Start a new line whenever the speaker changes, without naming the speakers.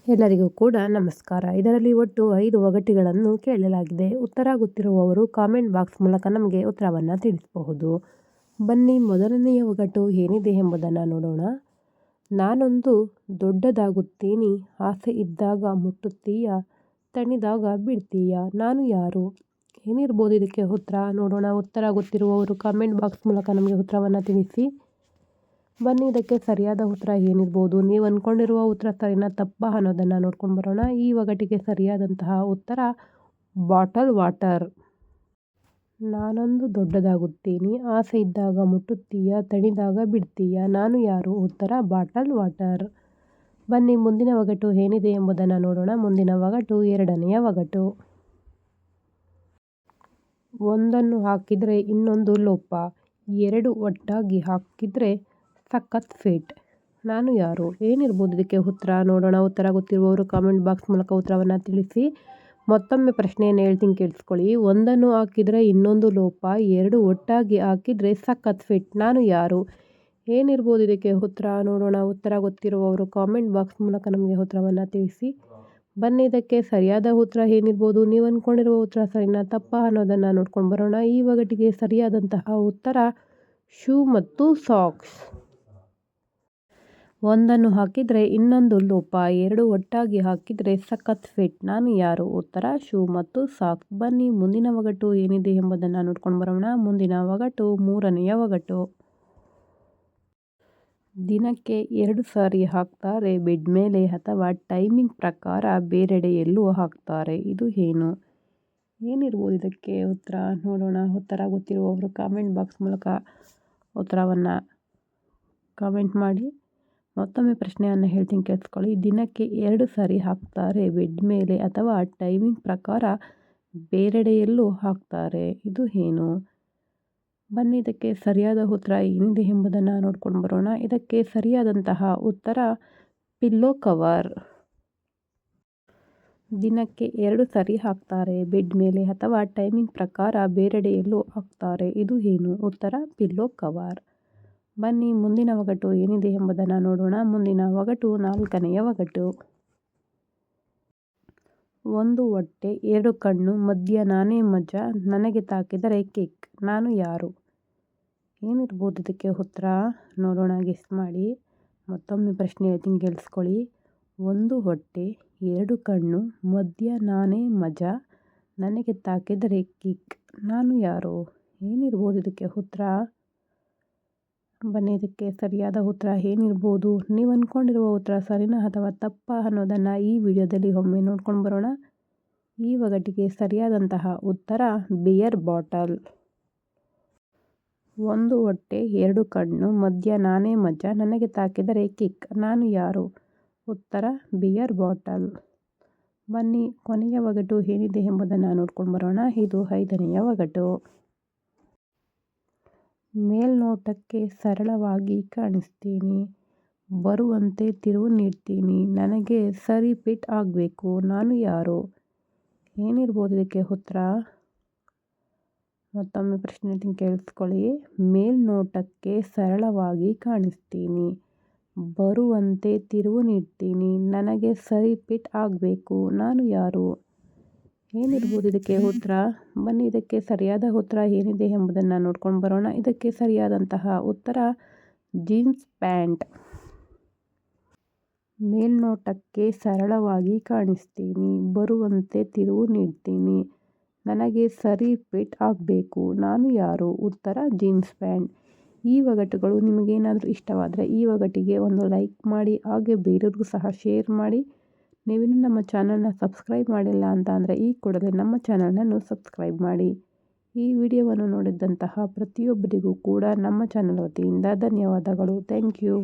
ಎಲ್ಲರಿಗೂ ಕೂಡ ನಮಸ್ಕಾರ. ಇದರಲ್ಲಿ ಒಟ್ಟು 5 ಒಗಟುಗಳನ್ನು ಕೇಳಲಾಗಿದೆ. ಉತ್ತರ ಗೊತ್ತಿರುವವರು ಕಾಮೆಂಟ್ ಬಾಕ್ಸ್ ಮೂಲಕ ನಮಗೆ ಉತ್ತರವನ್ನು ತಿಳಿಸಬಹುದು. ಬನ್ನಿ, ಮೊದಲನೆಯ ಒಗಟು ಏನಿದೆ ಎಂಬುದನ್ನು ನೋಡೋಣ. ನಾನೊಂದು ದೊಡ್ಡದಾಗುತ್ತೀನಿ, ಆಸೆ ಇದ್ದಾಗ ಮುಟ್ಟುತ್ತೀಯ, ತಣಿದಾಗ ಬಿಡ್ತೀಯ, ನಾನು ಯಾರು? ಏನಿರ್ಬೋದು ಇದಕ್ಕೆ ಉತ್ತರ ನೋಡೋಣ. ಉತ್ತರ ಗೊತ್ತಿರುವವರು ಕಾಮೆಂಟ್ ಬಾಕ್ಸ್ ಮೂಲಕ ನಮಗೆ ಉತ್ತರವನ್ನು ತಿಳಿಸಿ. ಬನ್ನಿ, ಇದಕ್ಕೆ ಸರಿಯಾದ ಉತ್ತರ ಏನಿರ್ಬೋದು? ನೀವು ಅಂದ್ಕೊಂಡಿರುವ ಉತ್ತರ ಸರಿನಾ ತಪ್ಪಾ ಅನ್ನೋದನ್ನು ನೋಡ್ಕೊಂಡು ಬರೋಣ. ಈ ಒಗಟಿಗೆ ಸರಿಯಾದಂತಹ ಉತ್ತರ ಬಾಟಲ್ ವಾಟರ್. ನಾನೊಂದು ದೊಡ್ಡದಾಗುತ್ತೀನಿ, ಆಸೆ ಇದ್ದಾಗ ಮುಟ್ಟುತ್ತೀಯ, ತಣಿದಾಗ ಬಿಡ್ತೀಯ, ನಾನು ಯಾರು? ಉತ್ತರ ಬಾಟಲ್ ವಾಟರ್. ಬನ್ನಿ, ಮುಂದಿನ ಒಗಟು ಏನಿದೆ ಎಂಬುದನ್ನು ನೋಡೋಣ. ಮುಂದಿನ ಒಗಟು ಎರಡನೆಯ ಒಗಟು. ಒಂದನ್ನು ಹಾಕಿದರೆ ಇನ್ನೊಂದು ಲೋಪ, ಎರಡು ಒಟ್ಟಾಗಿ ಹಾಕಿದರೆ ಸಖತ್ ಫಿಟ್, ನಾನು ಯಾರು? ಏನಿರ್ಬೋದು ಇದಕ್ಕೆ ಉತ್ತರ ನೋಡೋಣ. ಉತ್ತರ ಗೊತ್ತಿರುವವರು ಕಾಮೆಂಟ್ ಬಾಕ್ಸ್ ಮೂಲಕ ಉತ್ತರವನ್ನು ತಿಳಿಸಿ. ಮತ್ತೊಮ್ಮೆ ಪ್ರಶ್ನೆಯನ್ನು ಹೇಳ್ತೀನಿ, ಕೇಳಿಸ್ಕೊಳ್ಳಿ. ಒಂದನ್ನು ಹಾಕಿದರೆ ಇನ್ನೊಂದು ಲೋಪ, ಎರಡು ಒಟ್ಟಾಗಿ ಹಾಕಿದರೆ ಸಖತ್ ಫಿಟ್, ನಾನು ಯಾರು? ಏನಿರ್ಬೋದು ಇದಕ್ಕೆ ಉತ್ತರ ನೋಡೋಣ. ಉತ್ತರ ಗೊತ್ತಿರುವವರು ಕಾಮೆಂಟ್ ಬಾಕ್ಸ್ ಮೂಲಕ ನಮಗೆ ಉತ್ತರವನ್ನು ತಿಳಿಸಿ. ಬನ್ನಿ, ಇದಕ್ಕೆ ಸರಿಯಾದ ಉತ್ತರ ಏನಿರ್ಬೋದು? ನೀವು ಅಂದ್ಕೊಂಡಿರುವ ಉತ್ತರ ಸರಿನಾ ತಪ್ಪಾ ಅನ್ನೋದನ್ನು ನೋಡ್ಕೊಂಡು ಬರೋಣ. ಈ ಒಗಟಿಗೆ ಸರಿಯಾದಂತಹ ಉತ್ತರ ಶೂ ಮತ್ತು ಸಾಕ್ಸ್. ಒಂದನ್ನು ಹಾಕಿದರೆ ಇನ್ನೊಂದು ಲೋಪ, ಎರಡು ಒಟ್ಟಾಗಿ ಹಾಕಿದರೆ ಸಖತ್ ಫಿಟ್, ನಾನು ಯಾರು? ಉತ್ತರ ಶೂ ಮತ್ತು ಸಾಕ್ಸ್. ಬನ್ನಿ, ಮುಂದಿನ ಒಗಟು ಏನಿದೆ ಎಂಬುದನ್ನು ನೋಡ್ಕೊಂಡು ಬರೋಣ. ಮುಂದಿನ ಒಗಟು ಮೂರನೆಯ ಒಗಟು. ದಿನಕ್ಕೆ 2 ಸಾರಿ ಹಾಕ್ತಾರೆ ಬೆಡ್ ಮೇಲೆ, ಅಥವಾ ಟೈಮಿಂಗ್ ಪ್ರಕಾರ ಬೇರೆಡೆ ಎಲ್ಲೂ ಹಾಕ್ತಾರೆ, ಇದು ಏನು? ಏನಿರ್ಬೋದು ಇದಕ್ಕೆ ಉತ್ತರ ನೋಡೋಣ. ಉತ್ತರ ಗೊತ್ತಿರುವವರು ಕಾಮೆಂಟ್ ಬಾಕ್ಸ್ ಮೂಲಕ ಉತ್ತರವನ್ನು ಕಾಮೆಂಟ್ ಮಾಡಿ. ಮತ್ತೊಮ್ಮೆ ಪ್ರಶ್ನೆಯನ್ನು ಹೇಳ್ತೀನಿ, ಕೇಳಿಸ್ಕೊಳ್ಳಿ. ದಿನಕ್ಕೆ 2 ಸಾರಿ ಹಾಕ್ತಾರೆ ಬೆಡ್ ಮೇಲೆ, ಅಥವಾ ಟೈಮಿಂಗ್ ಪ್ರಕಾರ ಬೇರೆಡೆ ಎಲ್ಲೂ ಹಾಕ್ತಾರೆ, ಇದು ಏನು? ಬನ್ನಿ, ಇದಕ್ಕೆ ಸರಿಯಾದ ಉತ್ತರ ಏನಿದೆ ಎಂಬುದನ್ನು ನೋಡ್ಕೊಂಡು ಬರೋಣ. ಇದಕ್ಕೆ ಸರಿಯಾದಂತಹ ಉತ್ತರ ಪಿಲ್ಲೋ ಕವರ್. ದಿನಕ್ಕೆ 2 ಸಾರಿ ಹಾಕ್ತಾರೆ ಬೆಡ್ ಮೇಲೆ, ಅಥವಾ ಟೈಮಿಂಗ್ ಪ್ರಕಾರ ಬೇರೆಡೆ ಎಲ್ಲೂ ಹಾಕ್ತಾರೆ, ಇದು ಏನು? ಉತ್ತರ ಪಿಲ್ಲೋ ಕವರ್. ಬನ್ನಿ, ಮುಂದಿನ ಒಗಟು ಏನಿದೆ ಎಂಬುದನ್ನು ನೋಡೋಣ. ಮುಂದಿನ ಒಗಟು ನಾಲ್ಕನೆಯ ಒಗಟು. ಒಂದು ಹೊಟ್ಟೆ, 2 ಕಣ್ಣು, ಮಧ್ಯ ನಾನೇ ಮಜಾ, ನನಗೆ ತಾಕಿದರೆ ಕಿಕ್, ನಾನು ಯಾರು? ಏನಿರ್ಬೋದು ಇದಕ್ಕೆ ಉತ್ತರ ನೋಡೋಣ, ಗೆಸ್ ಮಾಡಿ. ಮತ್ತೊಮ್ಮೆ ಪ್ರಶ್ನೆ ಹೇಳ್ತೀನಿ, ಕೇಳಿಸ್ಕೊಳ್ಳಿ. ಒಂದು ಹೊಟ್ಟೆ, 2 ಕಣ್ಣು, ಮಧ್ಯ ನಾನೇ ಮಜಾ, ನನಗೆ ತಾಕಿದರೆ ಕಿಕ್, ನಾನು ಯಾರು? ಏನಿರ್ಬೋದು ಇದಕ್ಕೆ ಉತ್ತರ? ಬನ್ನಿ, ಇದಕ್ಕೆ ಸರಿಯಾದ ಉತ್ತರ ಏನಿರ್ಬೋದು? ನೀವು ಅಂದ್ಕೊಂಡಿರುವ ಉತ್ತರ ಸರಿನಾ ಅಥವಾ ತಪ್ಪಾ ಅನ್ನೋದನ್ನು ಈ ವಿಡಿಯೋದಲ್ಲಿ ಒಮ್ಮೆ ನೋಡ್ಕೊಂಡು ಬರೋಣ. ಈ ಒಗಟಿಗೆ ಸರಿಯಾದಂತಹ ಉತ್ತರ ಬಿಯರ್ ಬಾಟಲ್. ಒಂದು ಹೊಟ್ಟೆ, 2 ಕಣ್ಣು, ಮಧ್ಯ ನಾನೇ ಮಜಾ, ನನಗೆ ತಾಕಿದರೆ ಕಿಕ್, ನಾನು ಯಾರು? ಉತ್ತರ ಬಿಯರ್ ಬಾಟಲ್. ಬನ್ನಿ, ಕೊನೆಯ ಒಗಟು ಏನಿದೆ ಎಂಬುದನ್ನು ನೋಡ್ಕೊಂಡು ಬರೋಣ. ಇದು 5ನೆಯ ಒಗಟು. ಮೇಲ್ನೋಟಕ್ಕೆ ಸರಳವಾಗಿ ಕಾಣಿಸ್ತೀನಿ, ಬರುವಂತೆ ತಿರುವು ನೀಡ್ತೀನಿ, ನನಗೆ ಸರಿ ಫಿಟ್ ಆಗಬೇಕು, ನಾನು ಯಾರು? ಏನಿರ್ಬೋದು ಇದಕ್ಕೆ ಉತ್ತರ? ಮತ್ತೊಮ್ಮೆ ಪ್ರಶ್ನೆ ಕೇಳಿಸ್ಕೊಳ್ಳಿ. ಮೇಲ್ನೋಟಕ್ಕೆ ಸರಳವಾಗಿ ಕಾಣಿಸ್ತೀನಿ, ಬರುವಂತೆ ತಿರುವು ನೀಡ್ತೀನಿ, ನನಗೆ ಸರಿ ಫಿಟ್ ಆಗಬೇಕು, ನಾನು ಯಾರು? ಏನಿರ್ಬೋದು ಇದಕ್ಕೆ ಉತ್ತರ? ಬನ್ನಿ, ಇದಕ್ಕೆ ಸರಿಯಾದ ಉತ್ತರ ಏನಿದೆ ಎಂಬುದನ್ನು ನೋಡ್ಕೊಂಡು ಬರೋಣ. ಇದಕ್ಕೆ ಸರಿಯಾದಂತಹ ಉತ್ತರ ಜೀನ್ಸ್ ಪ್ಯಾಂಟ್. ಮೇಲ್ನೋಟಕ್ಕೆ ಸರಳವಾಗಿ ಕಾಣಿಸ್ತೀನಿ, ಬರುವಂತೆ ತಿರುವು ನೀಡ್ತೀನಿ, ನನಗೆ ಸರಿ ಫಿಟ್ ಆಗಬೇಕು, ನಾನು ಯಾರು? ಉತ್ತರ ಜೀನ್ಸ್ ಪ್ಯಾಂಟ್. ಈ ಒಗಟುಗಳು ನಿಮಗೇನಾದರೂ ಇಷ್ಟವಾದರೆ ಈ ಒಗಟಿಗೆ ಒಂದು ಲೈಕ್ ಮಾಡಿ, ಹಾಗೆ ಬೇರೆಯವ್ರಿಗೂ ಸಹ ಶೇರ್ ಮಾಡಿ. ನೀವಿನ್ನೂ ನಮ್ಮ ಚಾನಲ್ನ ಸಬ್ಸ್ಕ್ರೈಬ್ ಮಾಡಿಲ್ಲ ಅಂತ ಅಂದರೆ ಈ ಕೂಡಲೇ ನಮ್ಮ ಚಾನಲನ್ನು ಸಬ್ಸ್ಕ್ರೈಬ್ ಮಾಡಿ. ಈ ವಿಡಿಯೋವನ್ನು ನೋಡಿದಂತಹ ಪ್ರತಿಯೊಬ್ಬರಿಗೂ ಕೂಡ ನಮ್ಮ ಚಾನಲ್ ವತಿಯಿಂದ ಧನ್ಯವಾದಗಳು. Thank you.